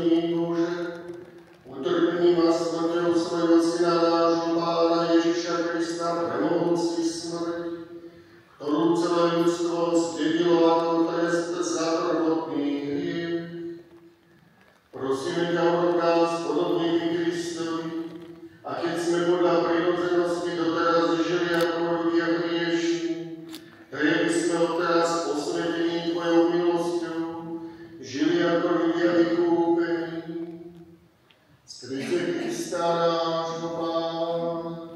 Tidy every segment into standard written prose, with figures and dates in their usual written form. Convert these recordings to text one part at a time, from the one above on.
milosrdný Bože, utrpením a smrťou svojho Syna nášho Pána Ježiša Krista premohol si smrť, ktorú celé ľudstvo zdedilo ako trest za prvotný hriech. Prosíme ťa o nás podobnými Kristovi, a keď sme podľa prirodzenosti doteraz žili ako ľudia hriešni, tak by sme odteraz posvetení tvojou milosťou žili ako ľudia vykúpení. Skrze Krista nášho Pána.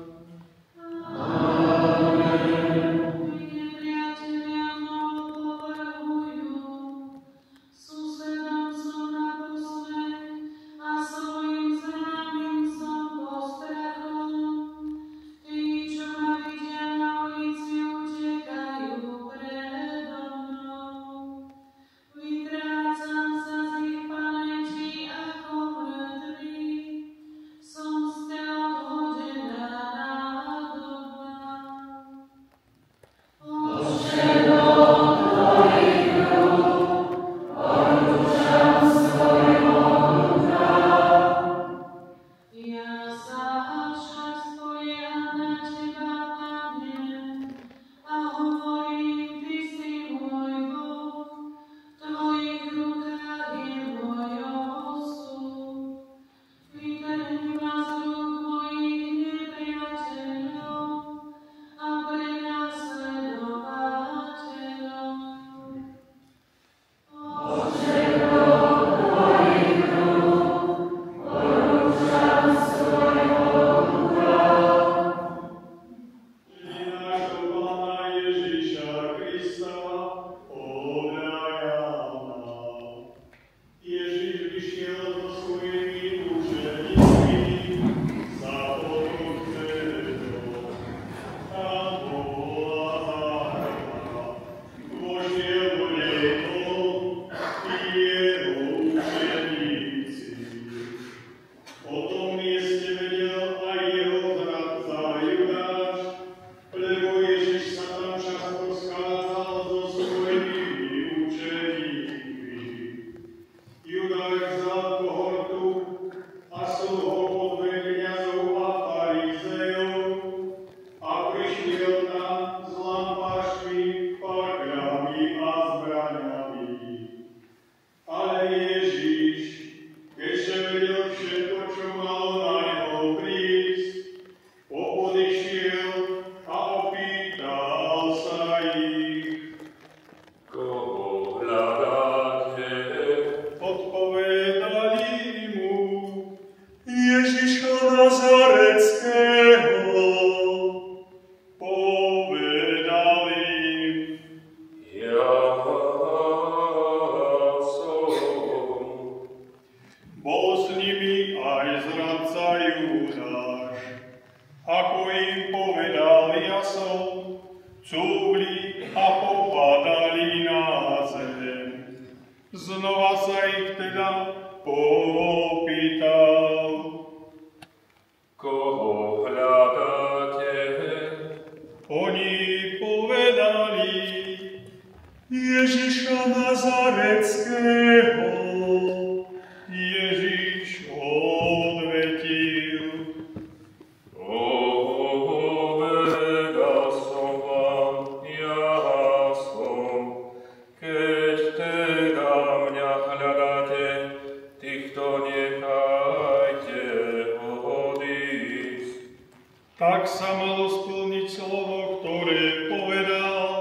Tak sa malo splniť slovo, ktoré povedal,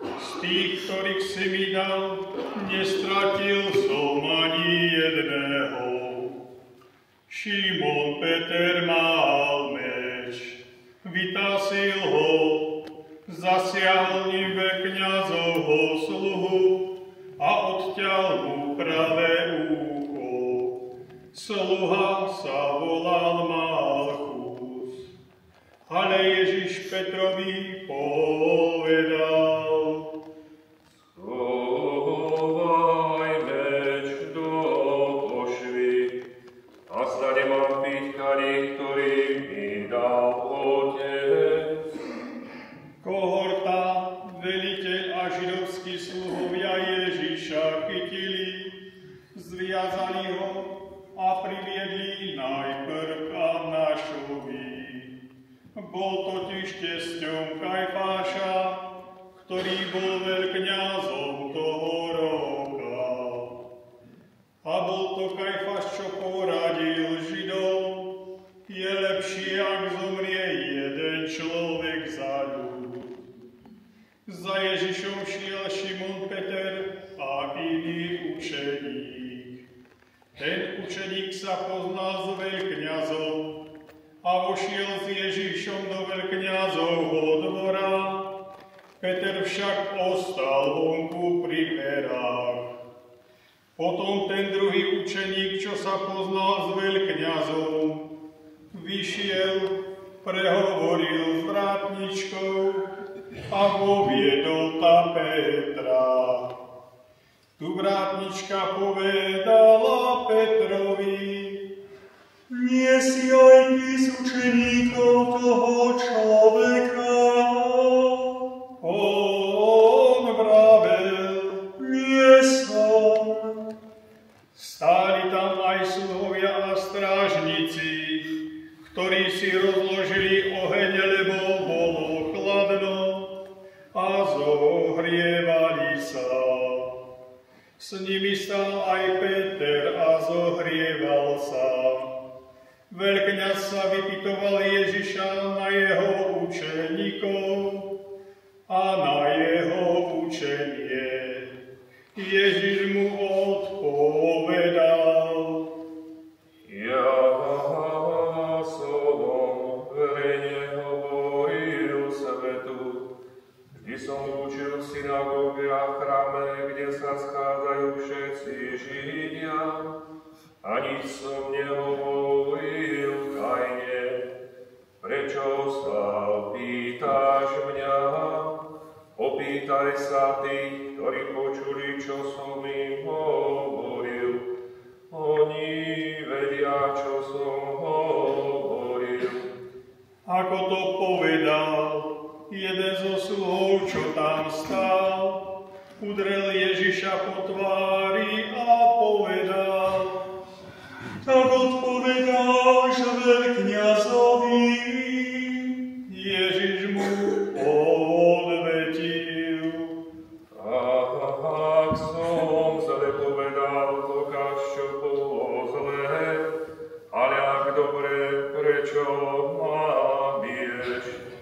z tých, ktorých si mi dal, nestratil som ani jedného. Šimon Peter mal meč, vytasil ho, zasiahol nive kňazovho sluhu a odťal mu pravé úcho. Sluha sa volal Malchus. Ale Ježiš Petrovi povedal: Schovaj meč do pošvy a sa nemám piť kalich, ktorý mi dal Otec. Kohorta, veliteľ a židovskí sluhovia Ježiša chytili, zviazali ho bol veľkňazom toho roka. A bol to Kajfas, čo poradil Židom, je lepšie, ak zomrie jeden človek za ľud. Za Ježišom šiel Šimon Peter a iný učeník. Ten učeník sa poznal s veľkňazom a vošiel s Ježišom do veľkňazovho dvora. Peter však ostal vonku pri perách. Potom ten druhý učeník, čo sa poznal s veľkňazom, vyšiel, prehovoril s vrátničkou a voviedol ta Petra. Tu vrátnička povedala Petrovi: nie si aj ty z učeníkov toho človeka? On vravel: nie som. Stáli tam aj sluhovia a strážnici, ktorí si rozložili oheň, lebo bolo chladno, a zohrievali sa. S nimi stal aj Peter a zohrieval sa. Veľkňaz sa vypytoval Ježiša na jeho učeníkov a na jeho učenie. Ježiš mu odpovedal: ja som verejne hovoril svetu, vždy som učil v synagóge a chráme, kde sa schádzajú všetci Židia, a nič som nehovoril tajne. Prečo sa pýtaš mňa? Opýtaj sa tých, ktorí počuli, čo som im hovoril. Oni vedia, čo som hovoril. Ako to povedal, jeden zo sluhov, čo tam stál, udrel Ježiša po tvári a povedal: tak odpovedáš veľkňazovi? Ježiš mu odvetil: ak som zle povedal, dokáž, čo bolo zlé, ale ak dobre, prečo ma biješ?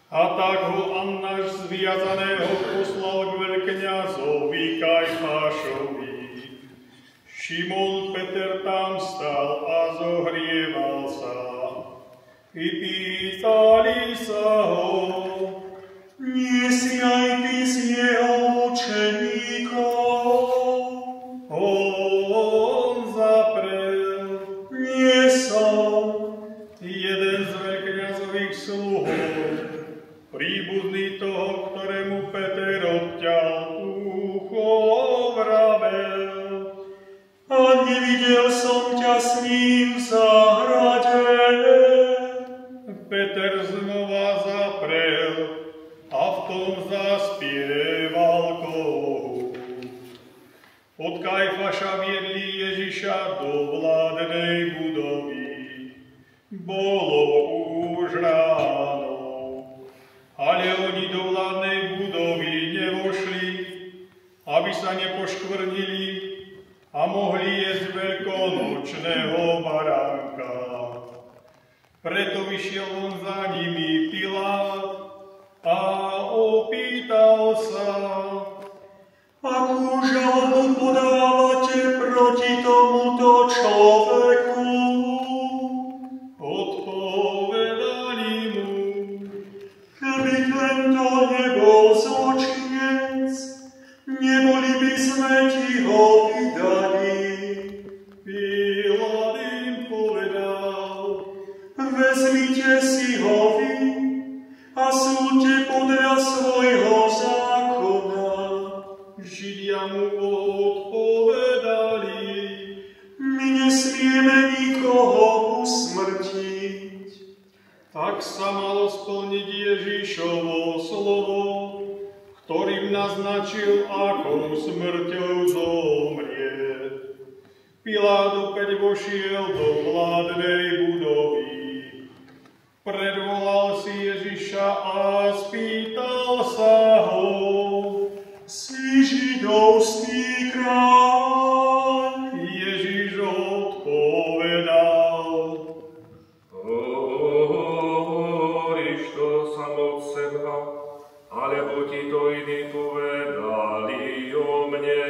A tak ho Annáš zviazaného poslal k veľkňazovi Kajfášovi. Šimon Peter tam stal a zohrieval sa. I pýtali sa ho: nie si aj ty z jeho učeníkov? On zaprel: nie som. Jeden z veľkňazových sluhov, príbuzný toho, ktorému Peter odťal ucho, vravel: a nevidel som ťa s ním v záhrade. Peter znova zaprel a v tom zaspieval kohút. Od Kajfaša viedli Ježiša do vládnej budovy. Bolo už ráno, ale oni do vládnej budovy nevošli, aby sa nepoškvrnili a mohli jesť veľkonočného baránka. Preto vyšiel on za nimi Pilát a opýtal sa: akú žalobu podávate proti tomuto človeku? Odpovedali mu: keby tento nebol zločinec, neboli by sme ti ho vydali. Pilát im povedal: vezmite si ho vy a súďte podľa svojho zákona. Židia mu odpovedali: my nesmieme nikoho usmrtiť. Tak sa malo splniť Ježišovo slovo, ktorým naznačil, akou smrťou zomrie. Pilát opäť vošiel do vládnej budovy. Predvolal si Ježiša a spýtal sa ho: židovský kráľ. Ježiš odpovedal: Hovoríš to sam od seba, alebo ti to iní povedali o mne?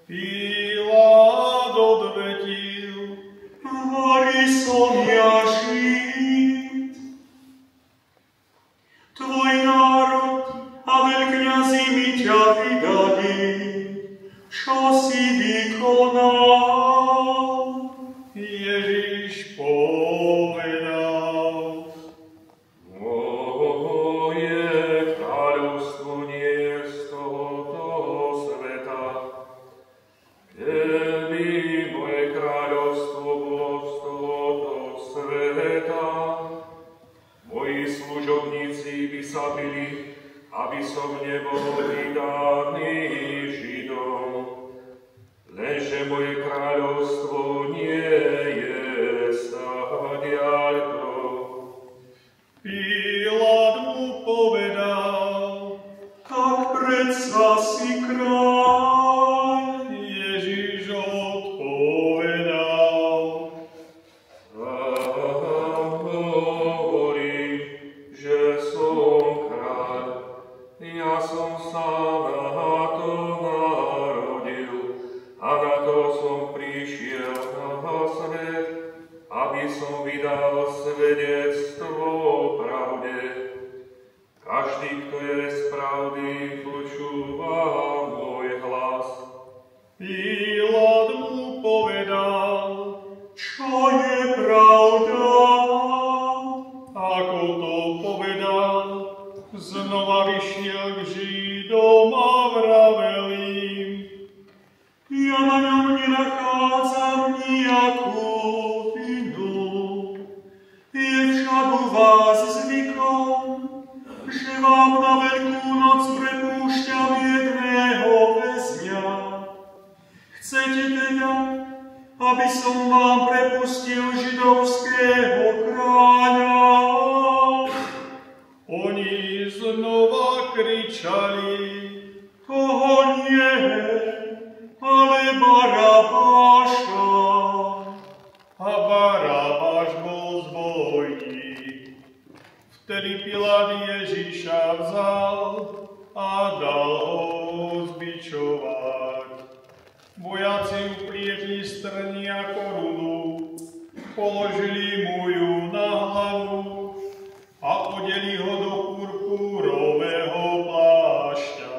Pilát odvetil: Vari som ja Žid. Tvoj národ a veľkňazi mi ťa vydali. Čo si vykonal? Ježiš povedal: Moje kráľovstvo nie je z tohoto sveta. Keby moje kráľovstvo bolo z tohoto sveta, moji služobníci by sa bili, aby som nebol vydaný Židom. Lenže moje kráľovstvo nie je stadiaľto. Pilát mu povedal: Tak predsa si kráľ. Ježiš odpovedal: Hovorí, že som kráľ. Ja som sa na to narodil a na to som prišiel na svet, aby som vydal svedectvo o pravde. Každý, kto je z pravdy, počúva môj hlas. Pilát mu povedal: Čo je pravda? Ako to povedal, znova vyšiel k Židom a vravel im: Ja na ňom nenachádzam nejakú vinu. Je však u vás zvykom, že vám na Veľkú noc prepúšťam jedného väzňa. Chcete teda, aby som vám prepustil židovského kráľa? Oni znova kričali: Toho nie, ale Barabáša. A Barabáš bol zbojník. Vtedy Pilát Ježiša vzal a dal ho zbičovať. Vojaci uplietli strni a korunu, položili mu ju na hlavu a odeli ho do purpúrového plášťa.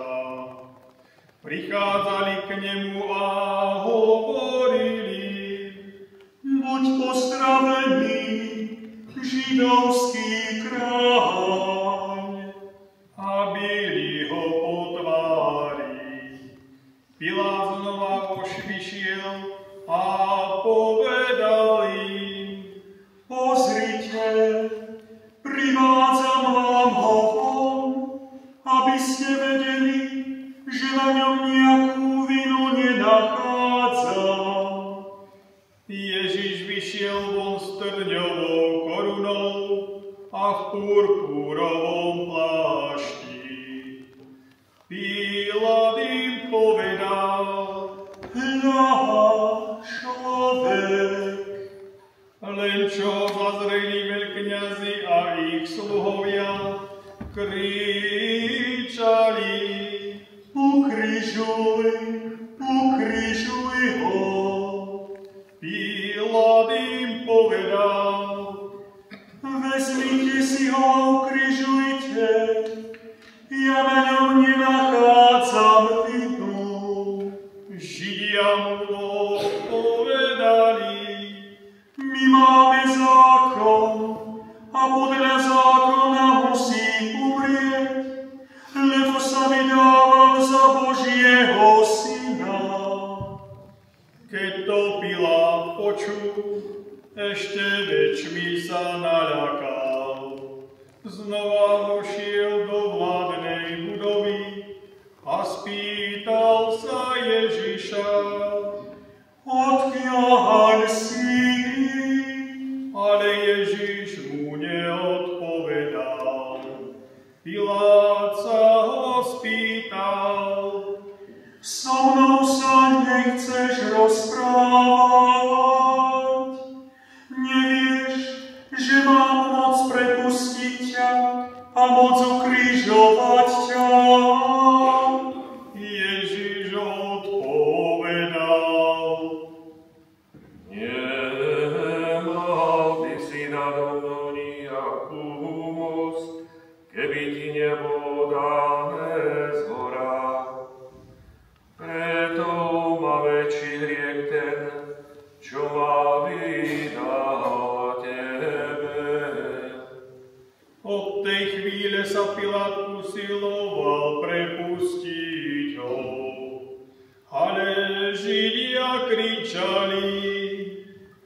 Prichádzali k nemu a hovorili: Buď pozdravený, židovský kráľ. A bili ho po tvári. Pilát znova vyšiel a povedal im: Pozrite, privádzam vám ho von, aby ste vedeli, že na ňom nejakú vinu nenachádzam. Ježiš vyšiel von s trňovou korunou a v purpúrovom plášti. Pilát im povedal: Hľa, človek. Len čo zazreli veľkňazi a ich sluhovia, kričali: Ukrižuj, ukrižuj ho. Pilát im povedal: Vezmite si ho a ukrižujte. Ja na ňom nenachádzam vinu. Židia mu povedali: My máme zákon a podľa zákona musí umrieť, lebo sa vydával za Božieho syna. Keď to Pilát počul, ešte väčšmi sa naľakal. Znova vošiel do vládnej budovy a spýtal sa Ježiša: Odkiaľ si? Ale Ježiš mu neodpovedal. Pilát sa ho spýtal: chvály dá Tebe. Od tej chvíle sa Pilát usiloval prepustiť ho, ale Židia kričali: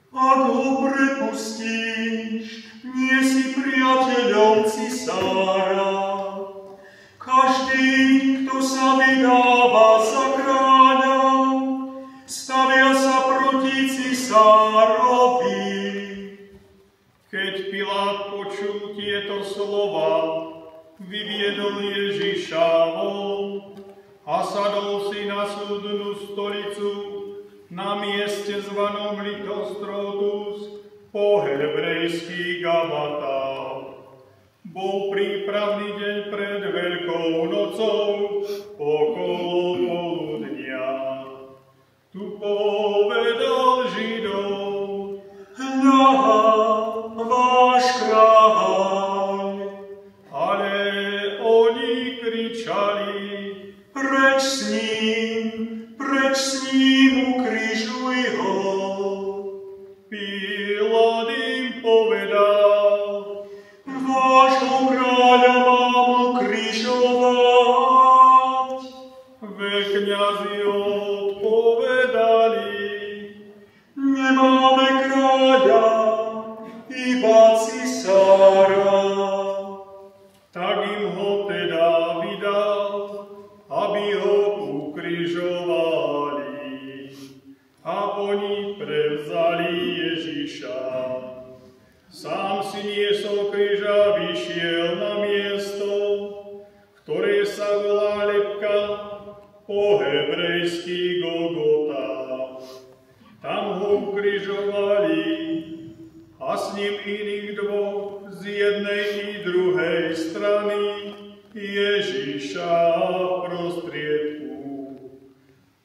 Ak ho prepustíš, nie si priateľom cisára. Každý, kto sa vydáva za kráľa, stavia sa proti cisárovi. Keď Pilát počul tieto slova, vyviedol Ježiša von a sadol si na súdnu stolicu na mieste zvanom Litostrotus, po hebrejský Gabata. Bol prípravný deň pred Veľkou nocou, okolo poludnia. Tu povedal Židom: Hľa, váš kráľ. Ale oni kričali: Preč s ním, ukrižuj ho. Pilát im povedal: Vášho kráľa mám ukrižovať. Veľkňazi odpovedali: Nemáme kráľa, iba cisára. Tak im ho teda vydal, aby ho ukrižovali. A oni prevzali Ježiša. Sám si niesol kríž a vyšiel na miesto, ktoré sa volá Lebka, po hebrejsky Golgota. Tam ho ukrižovali a s ním iných dvoch z jednej i druhej strany, Ježiša v prostriedku.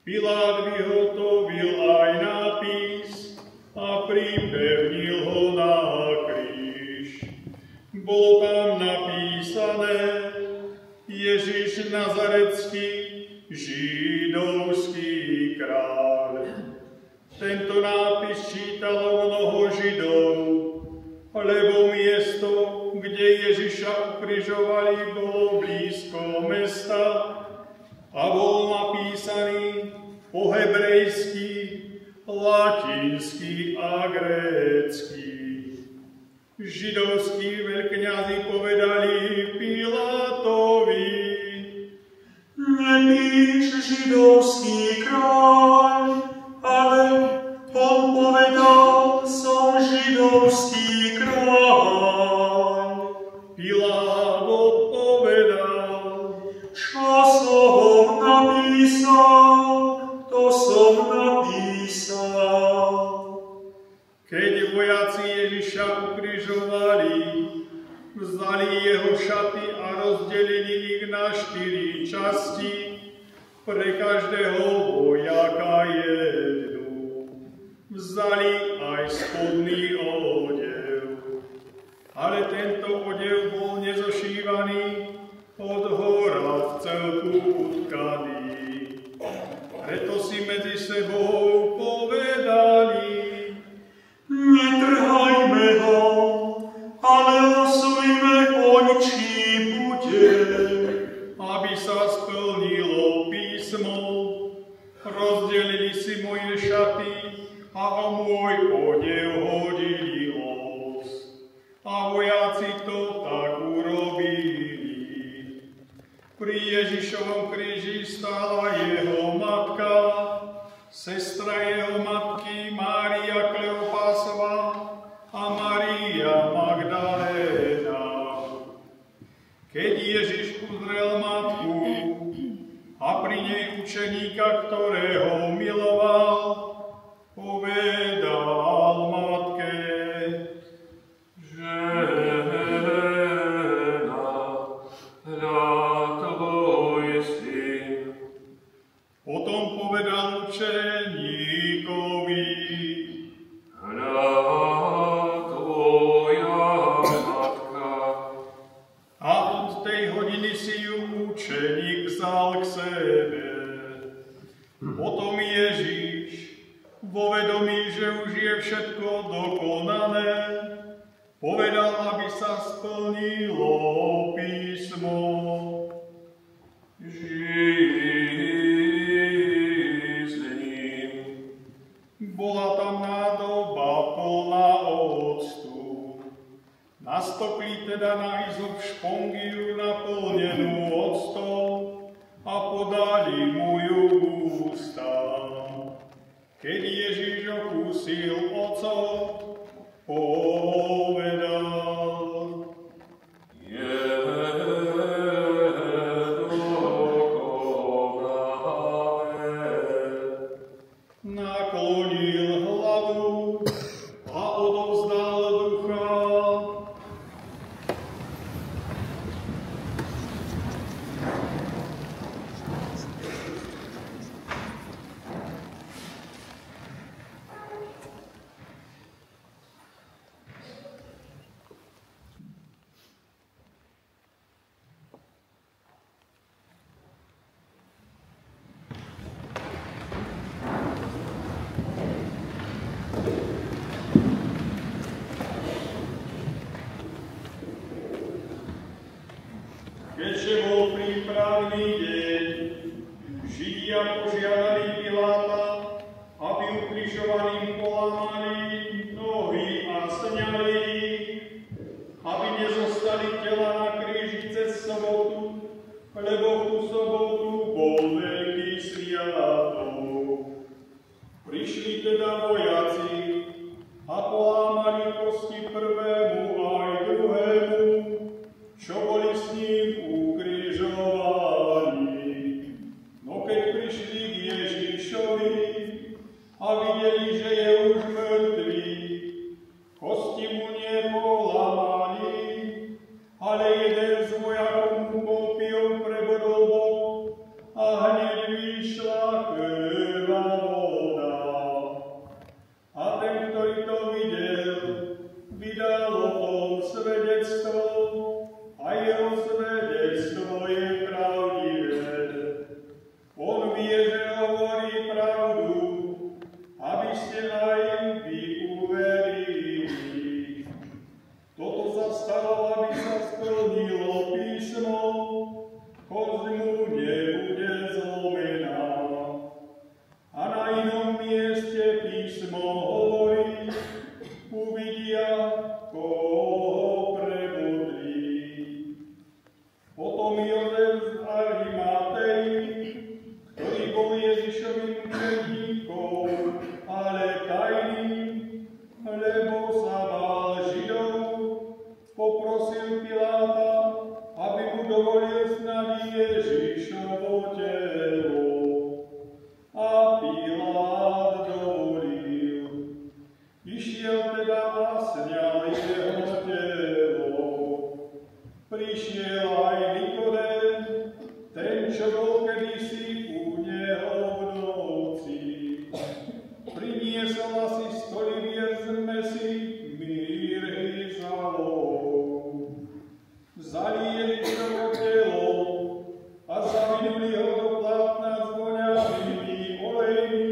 Pilát vyhotovil aj nápis a pripevnil ho na kríž. Bolo tam napísané: Ježiš Nazarecký, židovský kráľ. Tento nápis čítalo mnoho Židov, lebo miesto, kde Ježiša ukrižovali, bolo blízko mesta a bol napísaný po hebrejsky, latinsky a grécky. Židovskí veľkňazi povedali Pilátovi: Nepíš židovský kráľ, ale on povedal: Som židovský kráľ. Pilát odpovedal: Čo som napísal, to som napísal. Keď vojaci Ježiša ukrižovali, vzali jeho šaty a rozdelili ich na 4 časti, pre každého vojaka jednu. Vzali aj spodný odev. Ale tento odev bol nezošívaný, od hora v celku utkaný. Preto si medzi sebou povedali: Netrhajme ho, ale osujme oň, čí bude. Aby sa splnilo písmo, rozdelili si moje šaty a o môj odev hodili os. A vojaci to tak urobili. Pri Ježišovom kríži stála jeho matka, sestra jeho matky Mária Kleopásova a Mária Magdaléna. Keď Ježiš uzrel matku a pri nej učeníka, ktorého miloval, povedal matke: Žena, hľa tvoj syn. Potom povedal učeníkovi: Hľa tvoja matka. A od tej hodiny si ju učeník vzal k sebe. Potom Ježiš, vo vedomí, že už je všetko dokonané, povedal, aby sa splnilo písmo. Žij s ním. Bola tam nádoba plná octu. Nastopili teda na izop špongiu naplnenú octom a podali mu ju k ústám. Keď Ježiš okúsil ocot, povedal: Je dokonané. Naklonil hlavu a odovzdal ducha. Keďže bol prípravný deň, Židia požiadali Piláta, aby ukrižovaným polámali nohy a sňali ich, aby nezostali tela na kríži cez sobotu, lebo v tú sobotu bol veľký sviatok. Prišli teda vojaci a polámali kosti prvému aj druhému, čo boli s ním ukrižovaní. No keď prišli k Ježišovi a videli, že je už mŕtvý, kosti mu nepolamali, ale jeden z vojakov mu kópiou prebodol bok a hneď vyšla krvavá voda. A ten, ktorý to videl, vydal o tom svedectvo, a jeho svedectvo je pravdivé. On vie, že hovorí pravdu, aby ste aj vy uverili. Toto sa stalo, aby sa splnilo písmo, koz mu nebude zlomená. A na inom mieste písmo hovorí, uvidia, koho prebodli. Potom Jozef z Arimatej, ktorý bol Ježišovým učeníkom, ale tajný, lebo sa bál Židov, poprosil Piláta, aby mu dovolil snadí Ježišovo telo. A Pilát dovolil. Išiel teda a sňal jeho telo. Prišiel aj Nikodém, ten, čo bol kedysi u neho v noci. Priniesol asi 100 libier zmesi, mirhy za lov. Vzali Ježišovo telo a zavinuli ho do plátna s voňavými olejmi,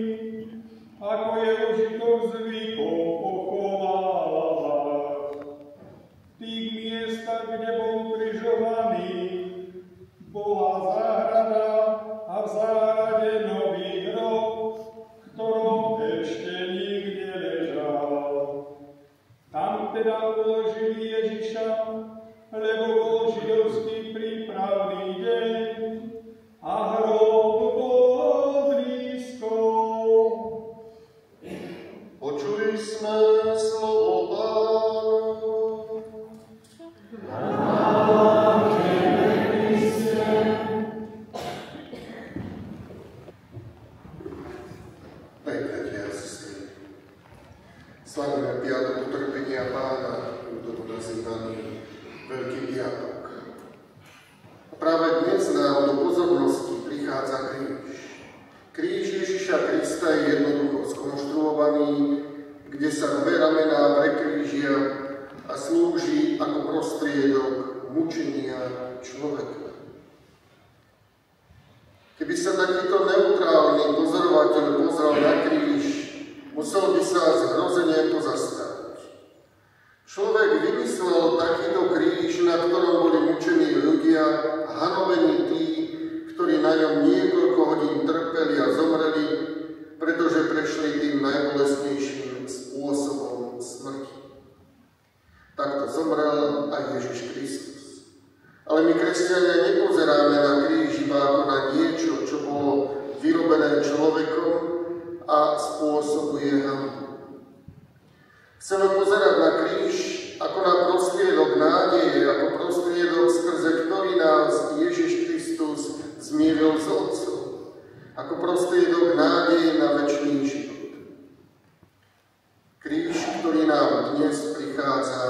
ako je užitok zvykom pochovávať. V tých miestach, kde bol ukrižovaný, bola záhrada a v záhrade nový hrob, v ktorom ešte nikde ležal. Tam teda uložili Ježiša, lebo bol židovský prípravný deň a hrob bol blízko. Počuli sme slovo Pána. Slavíme piatok utrpenia Pána, útoku nazývaný Veľký piatok. A práve dnes nám do pozornosti prichádza kríž. Kríž Ježiša Krista je jednoducho skonštruovaný, kde sa dve ramená prekrížia a slúži ako prostriedok mučenia človeka. Keby sa takýto neutrálny pozorovateľ pozrel na kríž musel by sa zhrozenie pozastaviť. Človek vymyslel takýto kríž, na ktorom boli mučení ľudia a hanobení tí, ktorí na ňom niekoľko hodín trpeli a zomreli, pretože prešli tým najbolestnejším spôsobom smrti. Takto zomrel aj Ježiš Kristus. Ale my, kresťania, nepozeráme na kríž iba ako na niečo, čo bolo vyrobené človekom a spôsobuje hanbu. Chceme pozerať na kríž ako na prostriedok nádeje, ako prostriedok, skrze ktorý nás Ježiš Kristus zmieril s Otcom, ako prostriedok nádeje na večný život. Kríž, ktorý nám dnes prichádza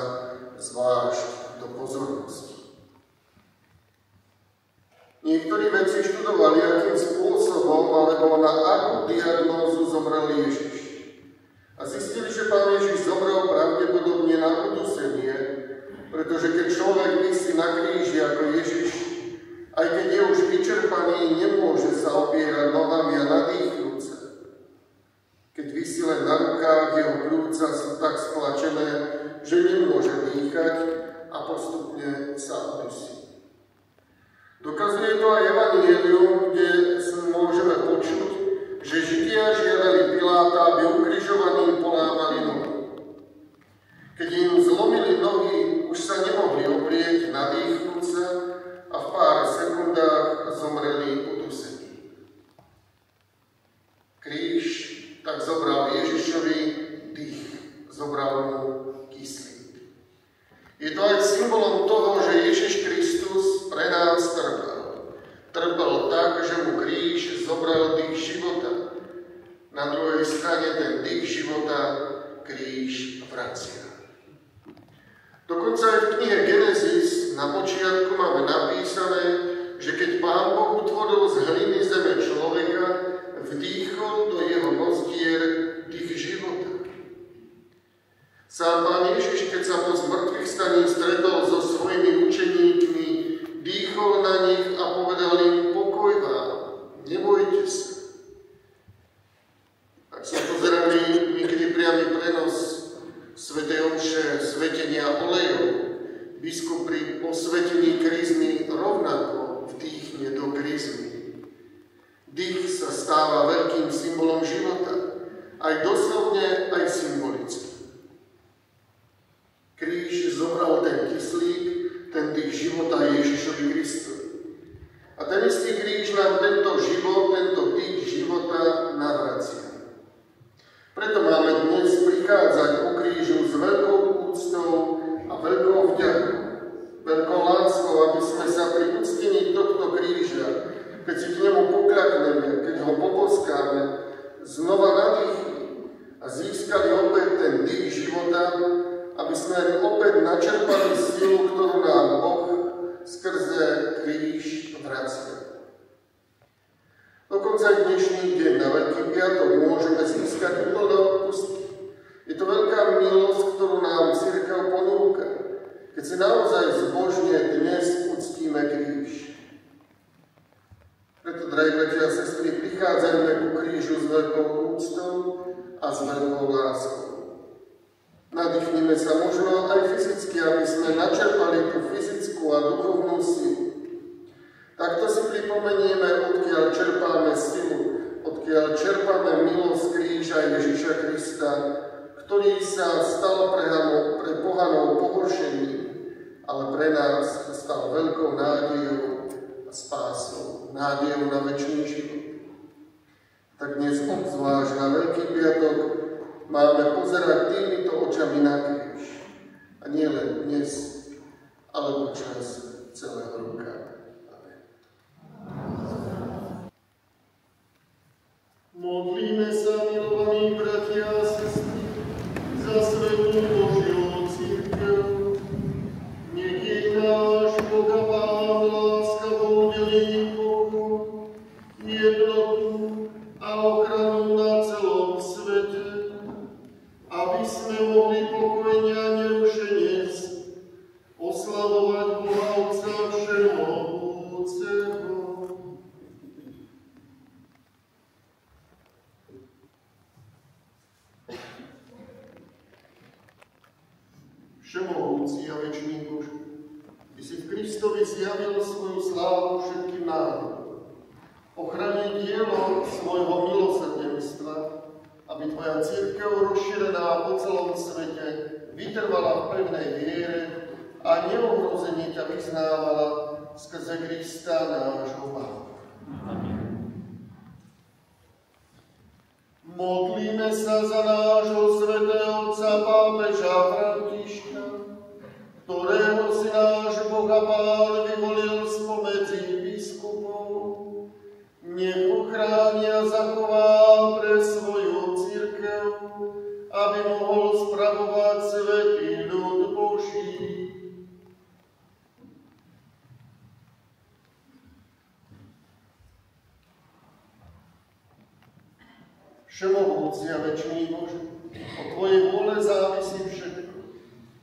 zvlášť do pozornosti. Niektorí vedci študovali, akým spôsobom alebo na akú diagnózu zomrel Ježiš. A zistili, že Pán Ježiš zomrel pravdepodobne na udusenie, pretože keď človek visí na kríži ako Ježiš, aj keď je už vyčerpaný, nemôže sa opierať nohami a nadýchnúť sa. Keď visí len na rukách, jeho pľúca sú tak stlačené, že nemôže dýchať a postupne sa udusí. Dokazuje to aj Evanjelium, kde môžeme počuť, že Židia žiadali Piláta, aby ukrižovaní polámali nohy. Keď im zlomili nohy, už sa nemohli oprieť, nadýchnúť sa a v pár sekundách zomreli udusení. Kríž tak zobral Ježišovi dých, zobral mu kyslík. Je to aj symbolom toho, že Ježiš Kristus pre nás trpel. Trpel tak, že mu kríž zobral dých života. Na druhej strane ten dých života kríž vracia. Dokonca aj v knihe Genesis na počiatku máme napísané, že keď Pán Boh utvoril z hliny zeme človeka, vdýchol do jeho nozdier dých života. Sám Pán Ježiš, keď sa po zmrtvých staní stretol so svojimi učeníkmi, dýchol na nich a povedal im: pokoj vám, nebojte sa. Ak sme pozerali niekedy priamy prenos svätej omše, svetenia olejov, biskup pri posvetení krízmy rovnako vdýchne do krízmy. Dých sa stáva veľkým symbolom života, aj doslovne, aj symbolicky. Kríž zobral ten kyslík, ten dých života Ježišovi Kristovi. A ten istý kríž nám tento život, tento dých života navracia. Preto máme dnes prichádzať ku krížu s veľkou úctou a veľkou vďakou, veľkou láskou, aby sme sa pri uctení tohto kríža, keď si k nemu pokľakneme, keď ho poboskáme, znova nadýchli a získali opäť ten dých života, aby sme opäť načerpali silu, ktorú nám Boh skrze kríž vracia. Dokonca aj dnešný deň, na Veľký piatok, môžeme získať úplné odpustky. Je to veľká milosť, ktorú nám cirkev ponúka, keď si naozaj zbožne dnes uctíme kríž. Preto, drahí bratia a sestry, prichádzajme ku krížu s veľkou úctou a s veľkou láskou. Nadýchnime sa možno aj fyzicky, aby sme načerpali tú fyzickú a duchovnú silu. Takto si pripomenieme, odkiaľ čerpáme silu, odkiaľ čerpáme milosť kríža Ježiša Krista, ktorý sa stal pre pohanov pohoršením, ale pre nás stal veľkou nádejou a spásou, nádejou na večný život. Tak dnes obzvlášť na Veľký piatok máme pozerať týmito očami na kríž. A nie len dnes, ale počas celého roka. Amen. Modlíme sa, milovaní bratia a sestry, za svätú Božiu cirkev. Nech jej náš Boh a Pán láskavo udelí pokoj, jednotu a ochranu na celom svete, aby sme mohli pokojne a nerušene oslavovať Boha Otca Všemohúceho. Všemohúci a večný Bože, Ty si v Kristovi zjavil svoju slávu všetkým národom. Ochrani dielo svojho milosrdenstva, aby Tvoja cirkev rozšírená po celom svete vytrvala v pevnej viere a neohrozene ťa vyznávala skrze Krista nášho Pána. Modlíme sa za nášho svätého otca pápeža Františka, ktorého si náš Boh a Pán vyvolil spomedzi biskupov. Nech ochráni a zachová pre svoju cirkev, aby mohol spravovať svätý ľud Boží. Všemohúci a večný Bože, od Tvojej vôle závisí všetko.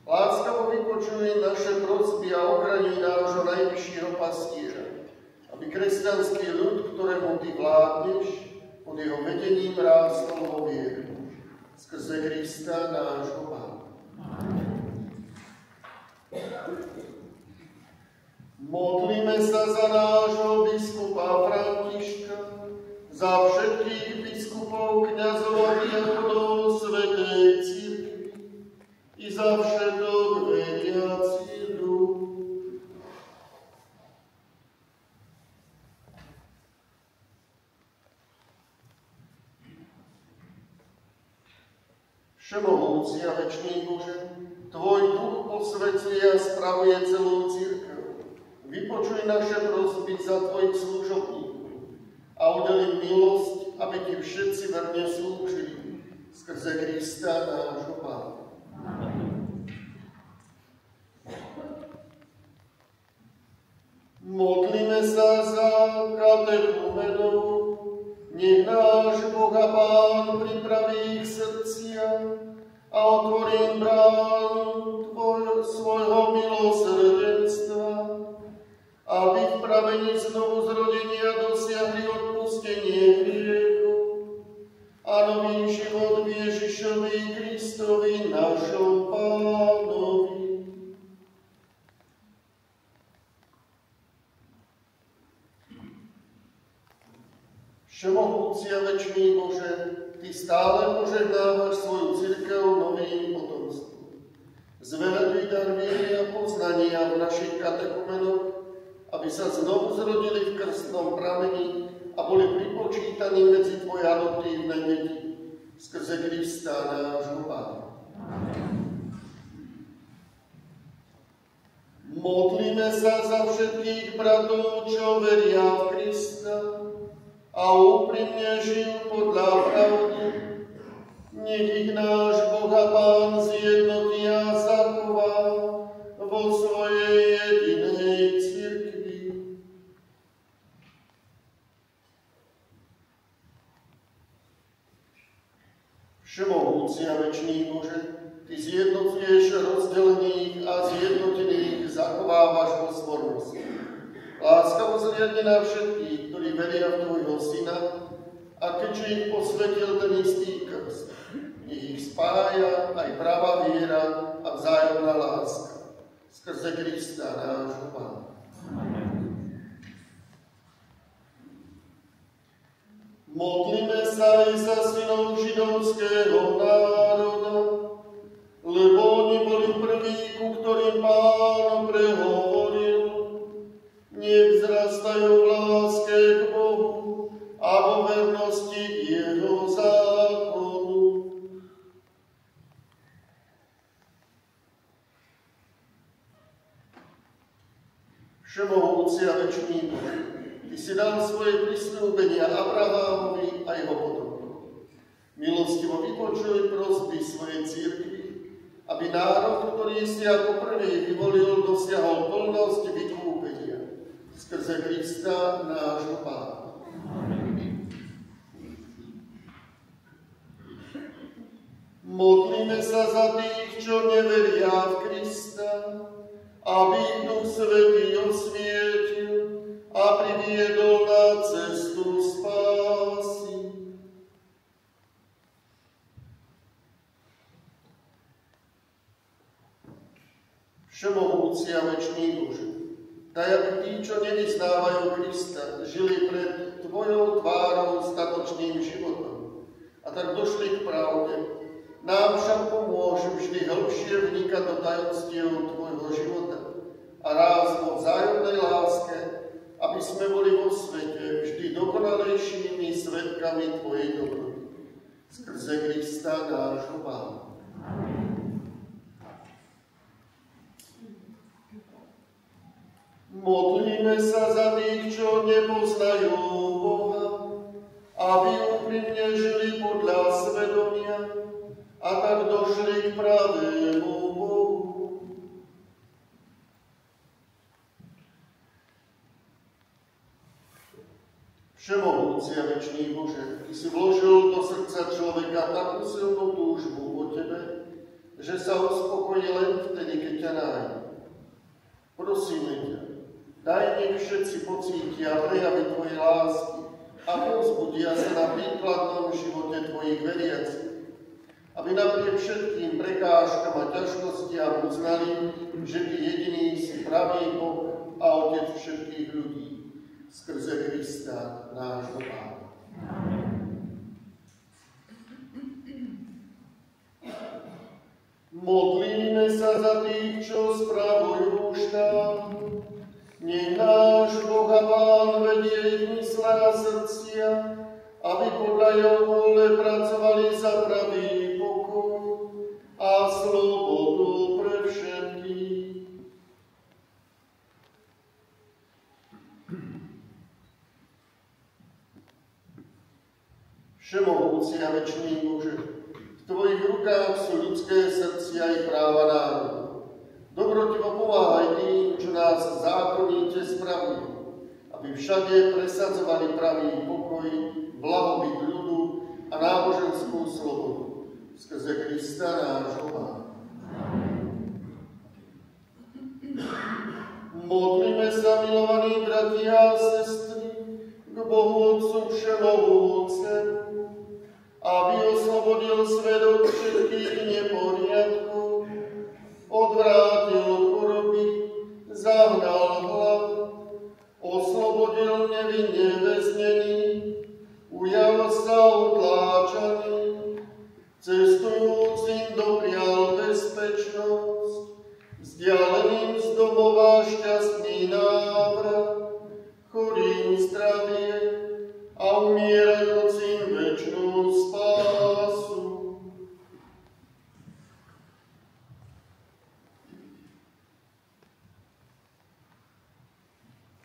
Láskavo vypočuj naše prosby a ochraňuj nášho najvyššieho pastiera, aby kresťanský ľud, ktorému Ty vládneš, pod jeho vedením rástol vo viere. Skrze Krista nášho Pána. Modlíme sa za nášho biskupa Františka, za všetkých biskupov, kňazov a diakonov svätej cirkvi i za všetok veriaci ľud. Všemohúci a večný Bože, Tvoj duch posvecuje a spravuje celú cirkev. Vypočuj naše prosby za Tvojich služobníkov a udeli milosť, aby Ti všetci verne slúžili skrze Krista nášho Pána. Modlíme sa za katechumenov, nech náš Boh a Pán pripraví ich srdcia a otvorí im bránu svojho milosrdenstva, aby v pramení znovu zrodenia dosiahli odpustenie hriechov a nový život v Ježišovi Kristovi, našom Pánovi. Všemohúci a večný Bože, Ty stále požehnávaš svoju cirkev novým potomstvom. Zveleduj dar viery a poznania v našich katechumenoch, aby sa znovu zrodili v krstnom prameni a boli pripočítaní medzi Tvoje adoptívne deti skrze Krista nášho Pána. Modlíme sa za všetkých bratov, čo veria v Krista a úprimne žijú podľa pravdy. Nech ich náš Boh a Pán zjednotí a zachová vo svojej jedinej cirkvi. Všemohúci a večný Bože, Ty zjednocuješ rozdelených a zjednotených zachovávaš vo svornosti. Láskavo zriadne na všetkých, ktorí veria v Tvojho Syna, a keďže ich posvetil ten istý krst, nech ich spája aj pravá viera a vzájomná láska skrze Krista nášho Pána. Modlíme sa aj za synov židovského národa, lebo oni boli prví, ku ktorým Pán prehovoril. Nech vzrastajú v láske k Bohu a vo vernosti Jeho zákonu. Všemohúci a večný Bože, Ty si dal svoje prisľúbenia Abrahámovi a jeho potomkom. Milostivo vypočuj prosby svojej cirkvi, aby národ, ktorý si ako prvý vyvolil, dosiahol plnosť vykúpenia skrze Krista nášho Pána. Modlíme sa za tých, čo neveria v Krista, aby ich Duch Svätý osvietil a priviedol na cestu spásy. Všemohúci a večný Bože, daj, aby tí, čo nevyznávajú Krista, žili pred Tvojou tvárou statočným životom a tak došli k pravde. Nám však pomôže vždy hĺbšie vnikať do tajomstiev Tvojho života a rásť vo vzájomnej láske, aby sme boli vo svete vždy dokonalejšími svedkami Tvojej dobroty. Skrze Krista nášho Pána. Modlíme sa za tých, čo nepoznajú Boha, aby úprimne žili podľa svedomia a tak došli k pravému Bohu. Všemohúci a večný Bože, Ty si vložil do srdca človeka takú silnú túžbu po Tebe, že sa uspokojí len vtedy, keď ťa nájde. Prosíme ťa, daj, nech všetci pocítia prejavy Tvojej lásky a povzbudia sa na príkladnom živote Tvojich veriacich, aby napriek všetkým prekážkam a ťažkostiam uznali, že Ty jediný si pravý Boh a Otec všetkých ľudí, skrze Krista, nášho Pána. Modlíme sa za tých, čo spravujú štát. Nech náš Boh a Pán vedie ich mysle a srdcia, aby podľa jeho vôle pracovali za pravý pokoj a slobodu pre všetkých. Všemohúci a večný Bože, v Tvojich rukách sú ľudské srdcia i práva národov. Dobrotivo pomáhaj tým, čo nás zákonite spravujú, aby všade presadzovali pravý pokoj, blahobyt ľudu a náboženskú slobodu. Skrze Krista nášho Pána. Modlíme sa, milovaní bratia a sestry, k Bohu Otcu Všemohúcemu, aby oslobodil svet od všetkých neporiadkov, odvrátil choroby, zahnal hlad, oslobodil nevinne väznených, ujal sa utláčaných, cestujúcim doprial bezpečnosť, vzdialeným z domova šťastný návrat, chorým zdravie a umierajúcim večnú spásu.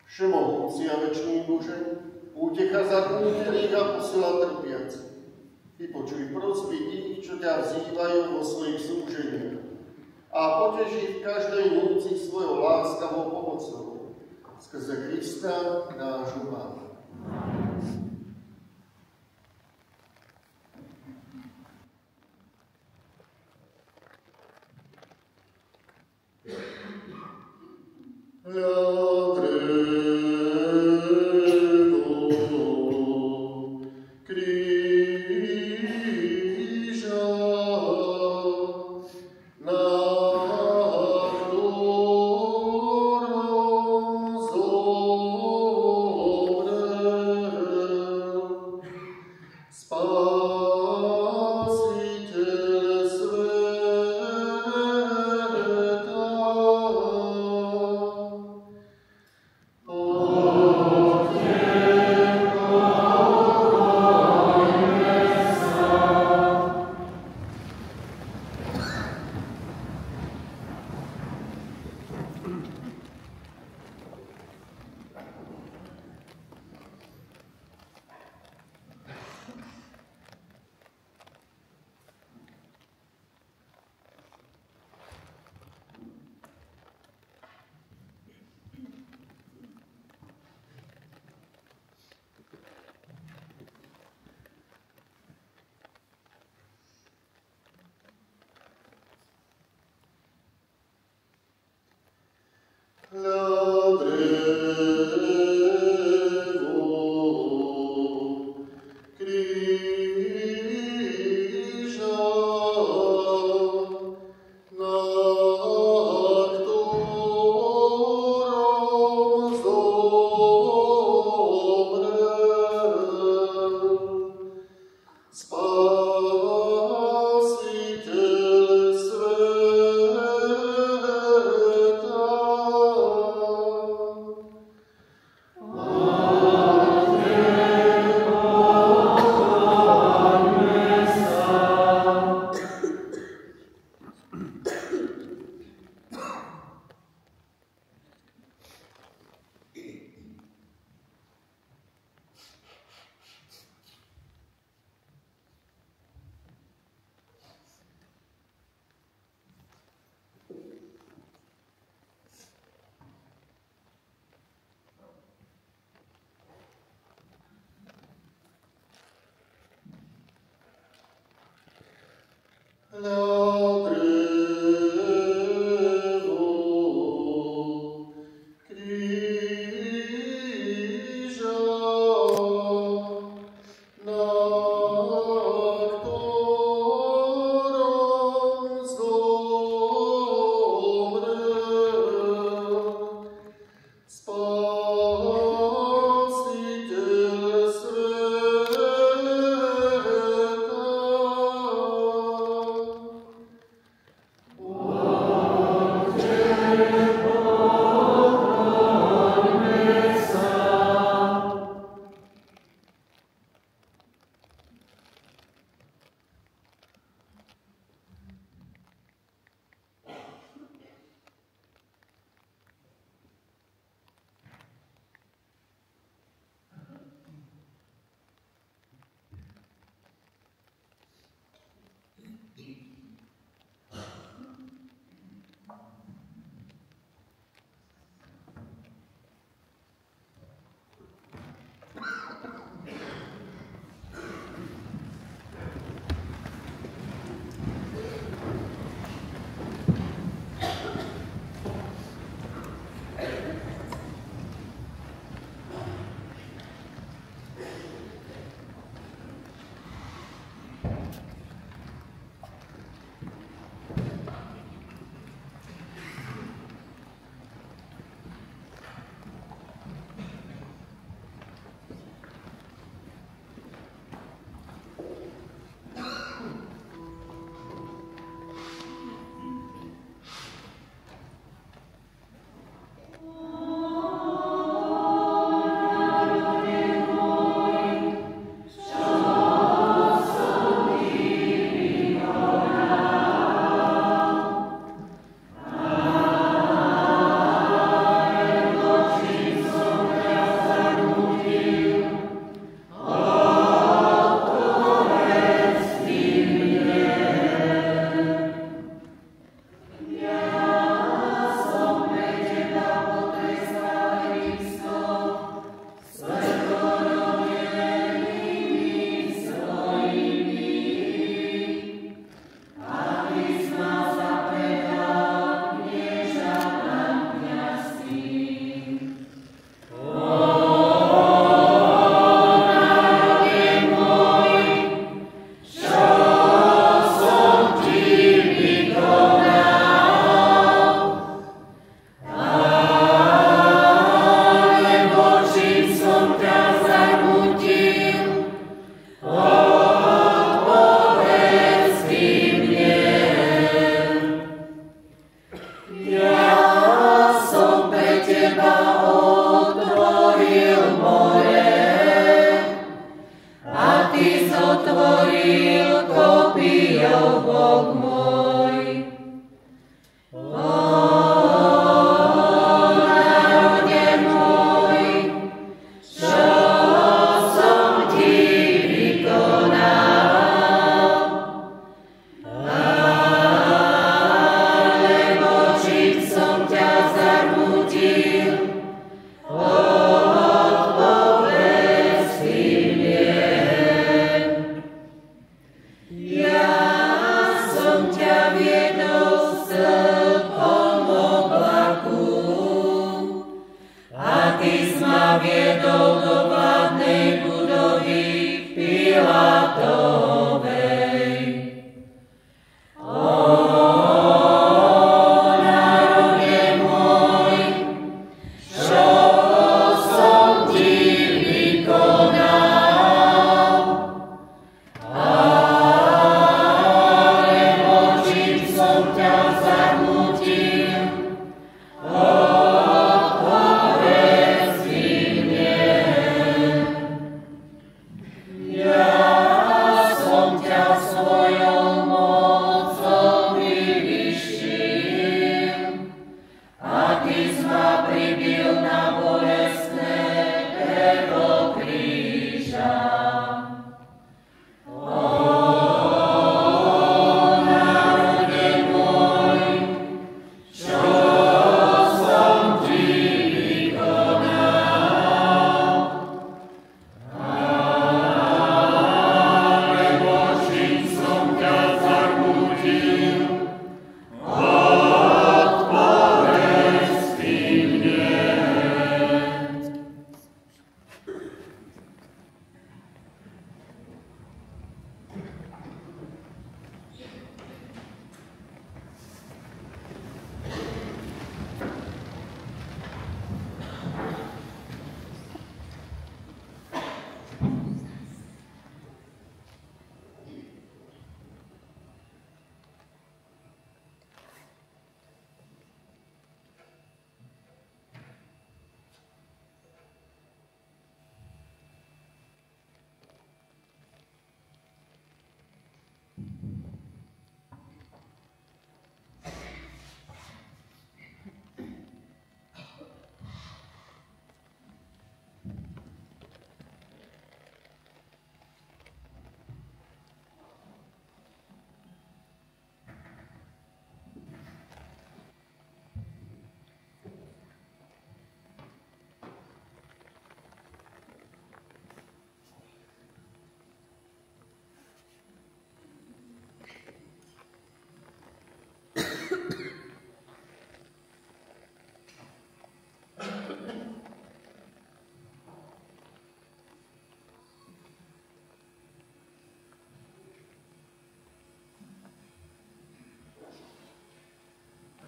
Všemohúci a večný Bože, útecha zarmútených a posila trpiacich. Vypočuj prosby tých, čo ťa vzývajú vo svojich súženiach a poteší v každej núdzi svojou láskavou pomocou. Skrze Krista, nášho Pána.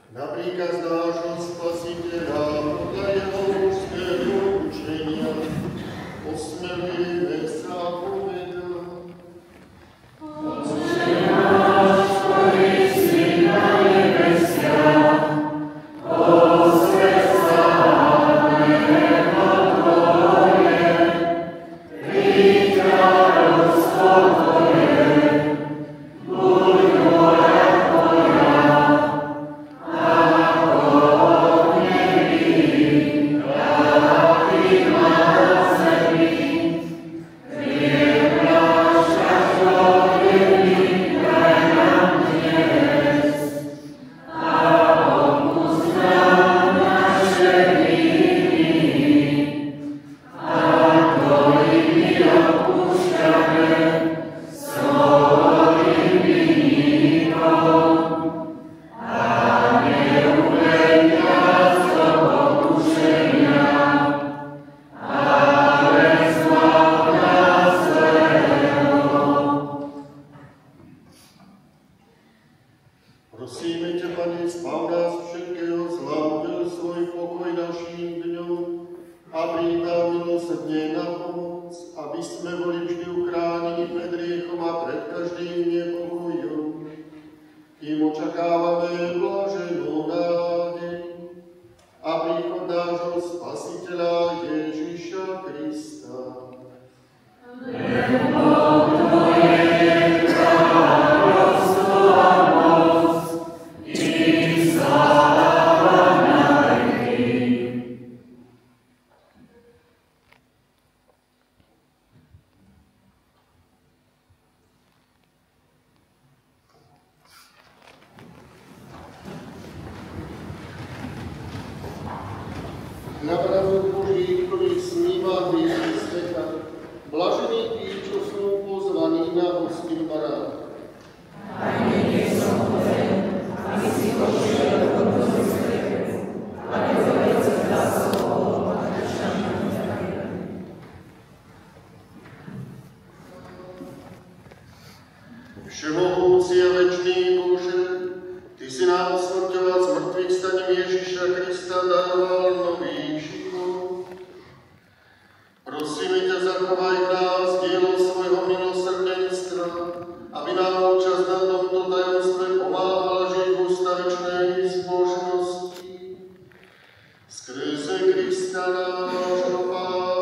Na príkaz nášho Spasiteľa podľa jeho ústneho učenia osmelujeme sa povedať. Prosíme ťa, Pane, zbav nás všetkého zla, udel svoj pokoj našim dňom a príď nám milosrdne na pomoc, aby sme boli vždy uchránení pred hriechom a pred každým nepokojom, kým očakávame blaženú nádej a príchod nášho Spasiteľa Ježiša Krista. Na pravdu Boží, ktorý sníma hviezdy sveta, blažení tí, čo sú pozvaní na hostin parád. Pane, nie som hoden, aby si pošiel do sveta, ale povedz za slovo a duša mi nezaviera. Všemohúci a večný Bože, Ty si nám smrťou a zmrtvých staním Ježiša Krista daroval nový život. Prosíme ťa, zachovaj v nás dielo svojho milosrdenstva, aby nám účasť na tomto tajomstve pomáhala žiť v ustavičnej zbožnosti. Skrze Krista nášho Pána.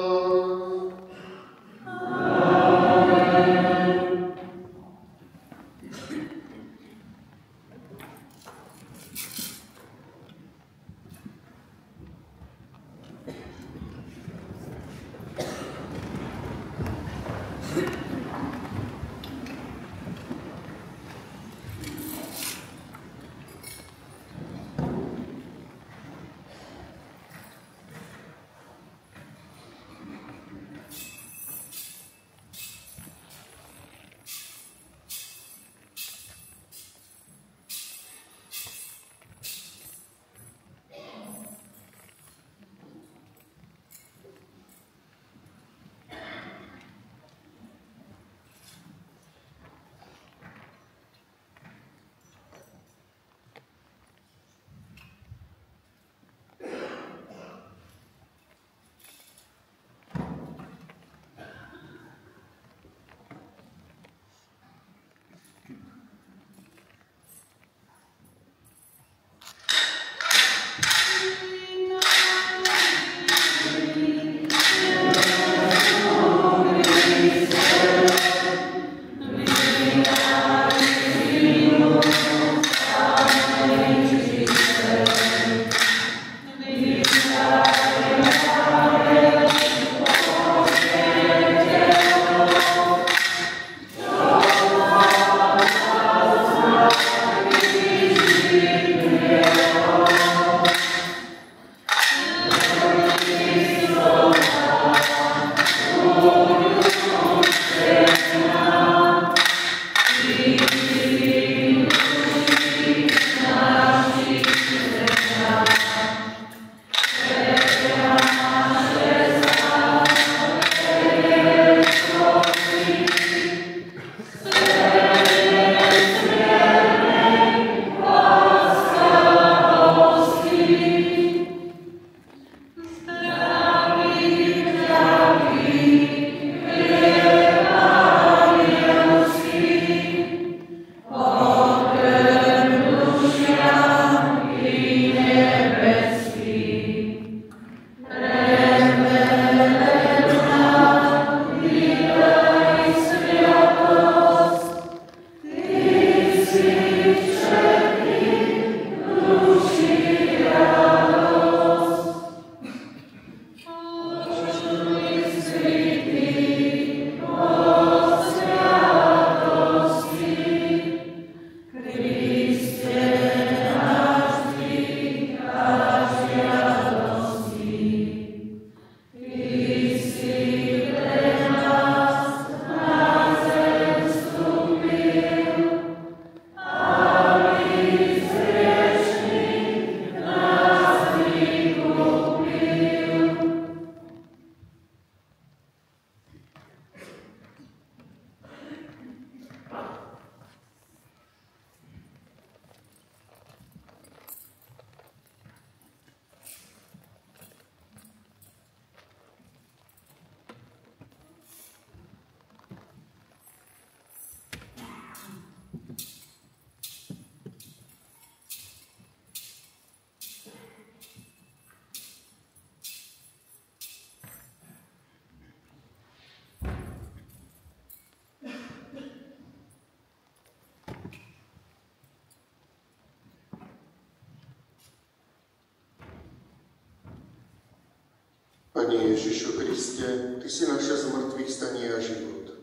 Pane Ježišu Kriste, Ty si naše zmrtvých stanie a život.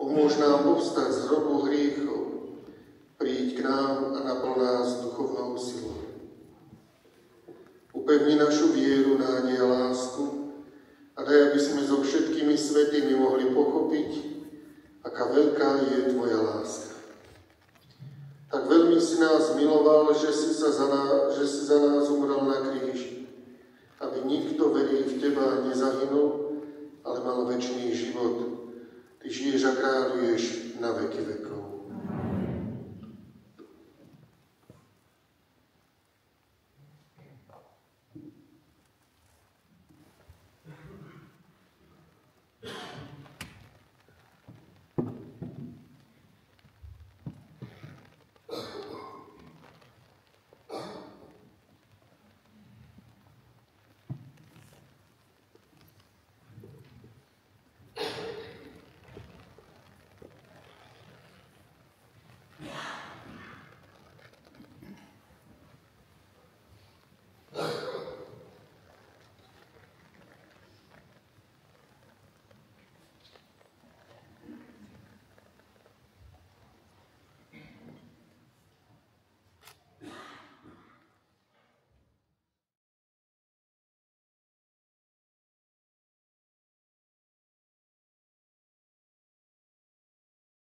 Pomôž nám povstať z hrobu hriechov, príď k nám a naplň nás duchovnou silou. Upevni našu vieru, nádej a lásku a daj, aby sme so všetkými svätými mohli pochopiť, aká veľká je Tvoja láska. Tak veľmi si nás miloval, že si za nás umrel na kríži, aby nikto, verí v Teba, nezahynul, ale mal večný život. Ty žiješ a kráľuješ na veky vekov.